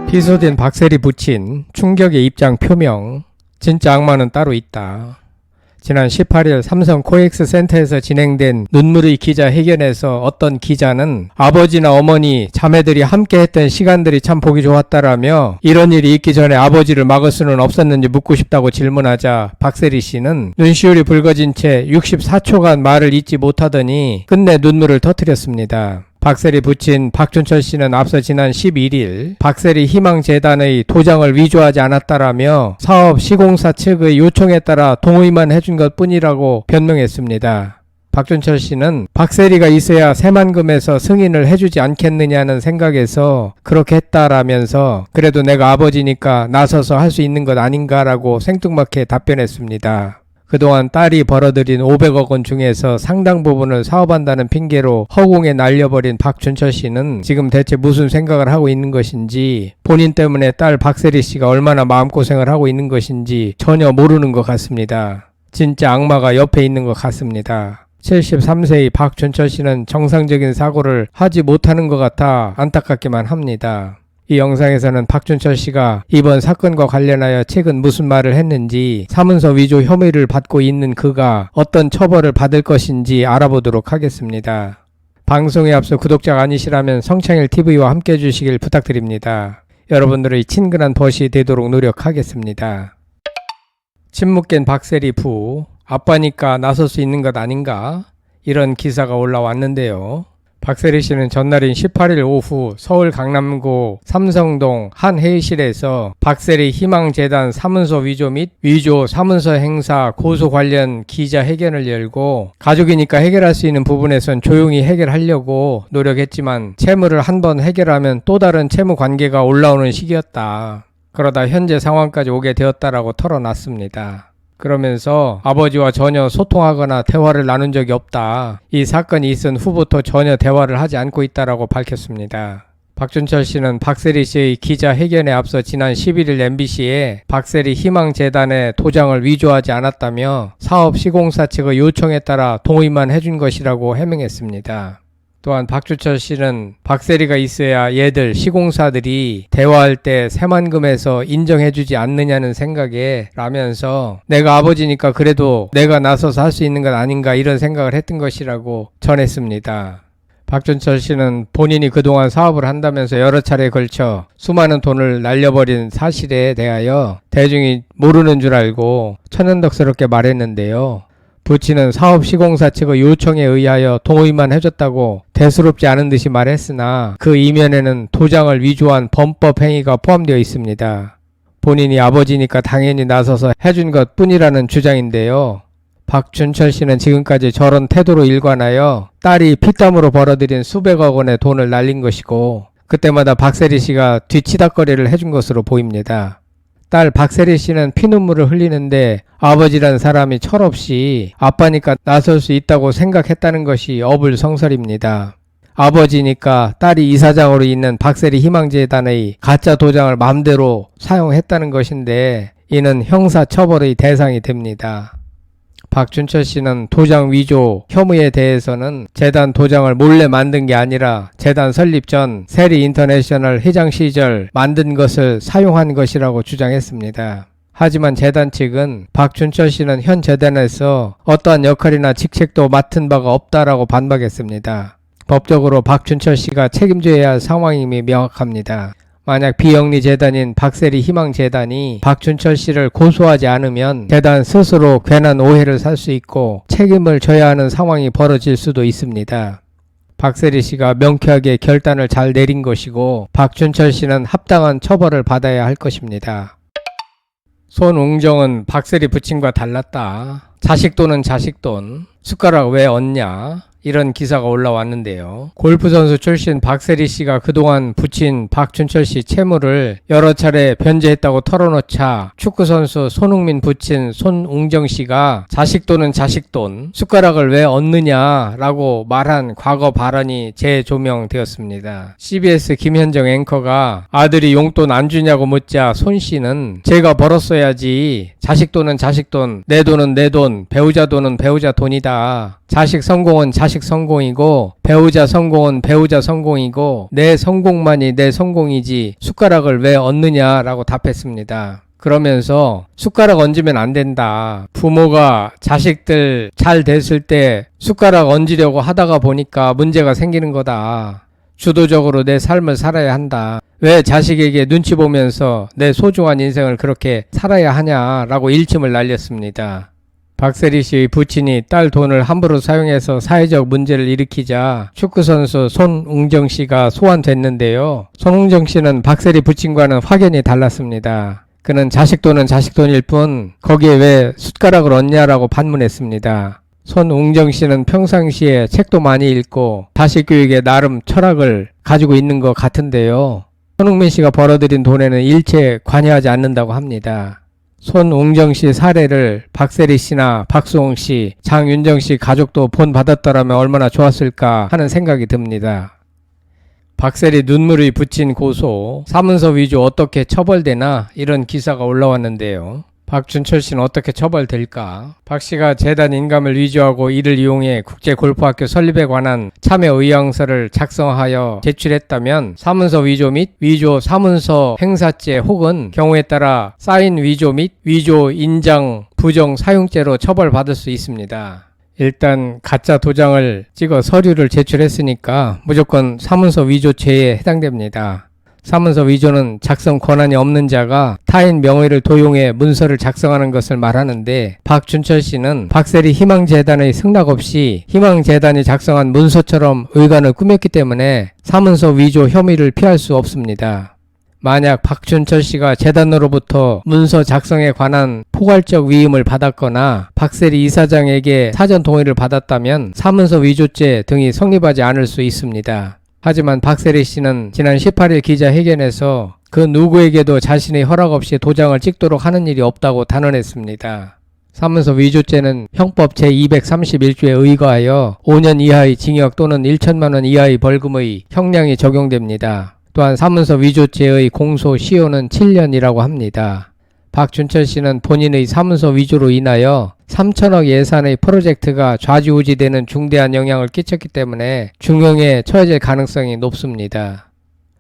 피소된 박세리 부친 충격의 입장 표명. 진짜 악마는 따로 있다. 지난 18일 삼성 코엑스 센터에서 진행된 눈물의 기자회견에서 어떤 기자는 아버지나 어머니, 자매들이 함께 했던 시간들이 참 보기 좋았다라며 이런 일이 있기 전에 아버지를 막을 수는 없었는지 묻고 싶다고 질문하자 박세리 씨는 눈시울이 붉어진 채 64초간 말을 잇지 못하더니 끝내 눈물을 터뜨렸습니다. 박세리 부친 박준철 씨는 앞서 지난 11일 박세리 희망재단의 도장을 위조하지 않았다라며 사업 시공사 측의 요청에 따라 동의만 해준 것 뿐이라고 변명했습니다. 박준철 씨는 박세리가 있어야 새만금에서 승인을 해주지 않겠느냐는 생각에서 그렇게 했다라면서 그래도 내가 아버지니까 나서서 할 수 있는 것 아닌가라고 생뚱맞게 답변했습니다. 그동안 딸이 벌어들인 500억 원 중에서 상당 부분을 사업한다는 핑계로 허공에 날려버린 박준철 씨는 지금 대체 무슨 생각을 하고 있는 것인지, 본인 때문에 딸 박세리 씨가 얼마나 마음고생을 하고 있는 것인지 전혀 모르는 것 같습니다. 진짜 악마가 옆에 있는 것 같습니다. 73세의 박준철 씨는 정상적인 사고를 하지 못하는 것 같아 안타깝기만 합니다. 이 영상에서는 박준철 씨가 이번 사건과 관련하여 최근 무슨 말을 했는지, 사문서 위조 혐의를 받고 있는 그가 어떤 처벌을 받을 것인지 알아보도록 하겠습니다. 방송에 앞서 구독자가 아니시라면 성창일TV와 함께 해주시길 부탁드립니다. 여러분들의 친근한 벗이 되도록 노력하겠습니다. 침묵 깬 박세리 부, 아빠니까 나설 수 있는 것 아닌가? 이런 기사가 올라왔는데요. 박세리 씨는 전날인 18일 오후 서울 강남구 삼성동 한 회의실에서 박세리 희망재단 사문서 위조 및 위조 사문서 행사 고소 관련 기자회견을 열고, 가족이니까 해결할 수 있는 부분에선 조용히 해결하려고 노력했지만 채무를 한번 해결하면 또 다른 채무 관계가 올라오는 시기였다. 그러다 현재 상황까지 오게 되었다라고 털어놨습니다. 그러면서 아버지와 전혀 소통하거나 대화를 나눈 적이 없다. 이 사건이 있은 후부터 전혀 대화를 하지 않고 있다라고 밝혔습니다. 박준철 씨는 박세리 씨의 기자회견에 앞서 지난 11일 MBC에 박세리 희망재단의 도장을 위조하지 않았다며 사업 시공사 측의 요청에 따라 동의만 해준 것이라고 해명했습니다. 또한 박준철 씨는 박세리가 있어야 얘들 시공사들이 대화할 때 새만금에서 인정해주지 않느냐는 생각에 라면서 내가 아버지니까 그래도 내가 나서서 할 수 있는 것 아닌가 이런 생각을 했던 것이라고 전했습니다. 박준철 씨는 본인이 그동안 사업을 한다면서 여러 차례에 걸쳐 수많은 돈을 날려버린 사실에 대하여 대중이 모르는 줄 알고 천연덕스럽게 말했는데요. 부친은 사업시공사 측의 요청에 의하여 동의만 해줬다고 대수롭지 않은 듯이 말했으나 그 이면에는 도장을 위조한 범법 행위가 포함되어 있습니다. 본인이 아버지니까 당연히 나서서 해준 것 뿐이라는 주장인데요. 박준철 씨는 지금까지 저런 태도로 일관하여 딸이 피땀으로 벌어들인 수백억 원의 돈을 날린 것이고, 그때마다 박세리 씨가 뒤치다거리를 해준 것으로 보입니다. 딸 박세리 씨는 피눈물을 흘리는데 아버지란 사람이 철없이 아빠니까 나설 수 있다고 생각했다는 것이 어불성설입니다. 아버지니까 딸이 이사장으로 있는 박세리 희망재단의 가짜 도장을 마음대로 사용했다는 것인데 이는 형사처벌의 대상이 됩니다. 박준철 씨는 도장 위조 혐의에 대해서는 재단 도장을 몰래 만든 게 아니라 재단 설립 전 세리 인터내셔널 회장 시절 만든 것을 사용한 것이라고 주장했습니다. 하지만 재단 측은 박준철 씨는 현 재단에서 어떠한 역할이나 직책도 맡은 바가 없다라고 반박했습니다. 법적으로 박준철 씨가 책임져야 할 상황임이 명확합니다. 만약 비영리 재단인 박세리 희망재단이 박준철 씨를 고소하지 않으면 재단 스스로 괜한 오해를 살 수 있고 책임을 져야 하는 상황이 벌어질 수도 있습니다. 박세리 씨가 명쾌하게 결단을 잘 내린 것이고 박준철 씨는 합당한 처벌을 받아야 할 것입니다. 손웅정은 박세리 부친과 달랐다. 자식 돈은 자식 돈. 숟가락 왜 얹냐? 이런 기사가 올라왔는데요. 골프선수 출신 박세리 씨가 그동안 부친 박준철 씨 채무를 여러 차례 변제했다고 털어놓자 축구선수 손흥민 부친 손웅정 씨가 자식 돈은 자식 돈, 숟가락을 왜 얹느냐라고 말한 과거 발언이 재조명되었습니다. CBS 김현정 앵커가 아들이 용돈 안 주냐고 묻자 손 씨는 제가 벌었어야지, 자식 돈은 자식 돈, 내 돈은 내 돈, 배우자 돈은 배우자 돈이다. 자식 성공은 자식 자식 성공이고 배우자 성공은 배우자 성공이고 내 성공만이 내 성공이지 숟가락을 왜 얹느냐라고 답했습니다. 그러면서 숟가락 얹으면 안 된다. 부모가 자식들 잘 됐을 때 숟가락 얹으려고 하다가 보니까 문제가 생기는 거다. 주도적으로 내 삶을 살아야 한다. 왜 자식에게 눈치 보면서 내 소중한 인생을 그렇게 살아야 하냐라고 일침을 날렸습니다. 박세리 씨의 부친이 딸 돈을 함부로 사용해서 사회적 문제를 일으키자 축구선수 손웅정 씨가 소환됐는데요. 손웅정 씨는 박세리 부친과는 확연히 달랐습니다. 그는 자식 돈은 자식 돈일 뿐 거기에 왜 숟가락을 얹냐라고 반문했습니다. 손웅정 씨는 평상시에 책도 많이 읽고 자식 교육에 나름 철학을 가지고 있는 것 같은데요. 손흥민 씨가 벌어들인 돈에는 일체 관여하지 않는다고 합니다. 손웅정 씨 사례를 박세리 씨나 박수홍 씨, 장윤정 씨 가족도 본받았더라면 얼마나 좋았을까 하는 생각이 듭니다. 박세리 눈물이 부친 고소, 사문서 위조 어떻게 처벌되나 이런 기사가 올라왔는데요. 박준철 씨는 어떻게 처벌될까? 박 씨가 재단 인감을 위조하고 이를 이용해 국제골프학교 설립에 관한 참여 의향서를 작성하여 제출했다면 사문서 위조 및 위조 사문서 행사죄 혹은 경우에 따라 사인 위조 및 위조 인장 부정 사용죄로 처벌받을 수 있습니다. 일단 가짜 도장을 찍어 서류를 제출했으니까 무조건 사문서 위조죄에 해당됩니다. 사문서 위조는 작성 권한이 없는 자가 타인 명의를 도용해 문서를 작성하는 것을 말하는데 박준철 씨는 박세리 희망재단의 승낙 없이 희망재단이 작성한 문서처럼 의관을 꾸몄기 때문에 사문서 위조 혐의를 피할 수 없습니다. 만약 박준철 씨가 재단으로부터 문서 작성에 관한 포괄적 위임을 받았거나 박세리 이사장에게 사전 동의를 받았다면 사문서 위조죄 등이 성립하지 않을 수 있습니다. 하지만 박세리 씨는 지난 18일 기자회견에서 그 누구에게도 자신의 허락 없이 도장을 찍도록 하는 일이 없다고 단언했습니다. 사문서 위조죄는 형법 제231조에 의거하여 5년 이하의 징역 또는 1천만 원 이하의 벌금의 형량이 적용됩니다. 또한 사문서 위조죄의 공소 시효는 7년이라고 합니다. 박준철 씨는 본인의 사문서 위조로 인하여 3천억 예산의 프로젝트가 좌지우지되는 중대한 영향을 끼쳤기 때문에 중형에 처해질 가능성이 높습니다.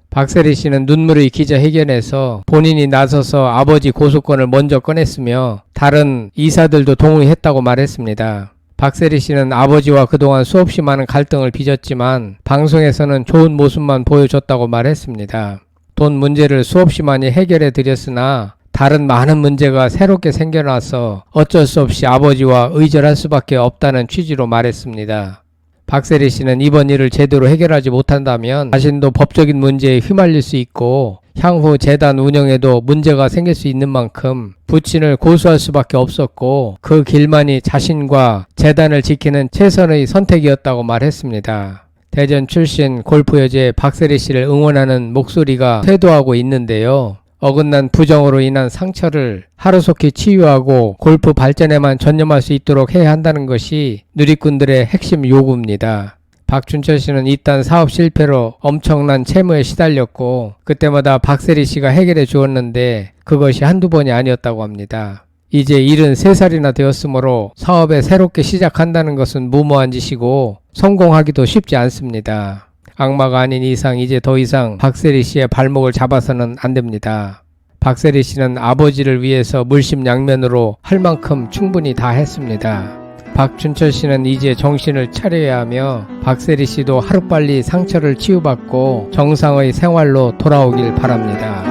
박세리 씨는 눈물의 기자회견에서 본인이 나서서 아버지 고소권을 먼저 꺼냈으며 다른 이사들도 동의했다고 말했습니다. 박세리 씨는 아버지와 그동안 수없이 많은 갈등을 빚었지만 방송에서는 좋은 모습만 보여줬다고 말했습니다. 돈 문제를 수없이 많이 해결해 드렸으나 다른 많은 문제가 새롭게 생겨나서 어쩔 수 없이 아버지와 의절할 수밖에 없다는 취지로 말했습니다. 박세리 씨는 이번 일을 제대로 해결하지 못한다면 자신도 법적인 문제에 휘말릴 수 있고 향후 재단 운영에도 문제가 생길 수 있는 만큼 부친을 고소할 수밖에 없었고 그 길만이 자신과 재단을 지키는 최선의 선택이었다고 말했습니다. 대전 출신 골프 여제 박세리 씨를 응원하는 목소리가 쇄도하고 있는데요. 어긋난 부정으로 인한 상처를 하루속히 치유하고 골프 발전에만 전념할 수 있도록 해야 한다는 것이 누리꾼들의 핵심 요구입니다. 박준철 씨는 이딴 사업 실패로 엄청난 채무에 시달렸고 그때마다 박세리 씨가 해결해 주었는데 그것이 한두 번이 아니었다고 합니다. 이제 73살이나 되었으므로 사업에 새롭게 시작한다는 것은 무모한 짓이고 성공하기도 쉽지 않습니다. 악마가 아닌 이상 이제 더 이상 박세리 씨의 발목을 잡아서는 안 됩니다. 박세리 씨는 아버지를 위해서 물심양면으로 할 만큼 충분히 다 했습니다. 박준철 씨는 이제 정신을 차려야 하며 박세리 씨도 하루빨리 상처를 치유받고 정상의 생활로 돌아오길 바랍니다.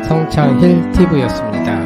성창힐 TV였습니다.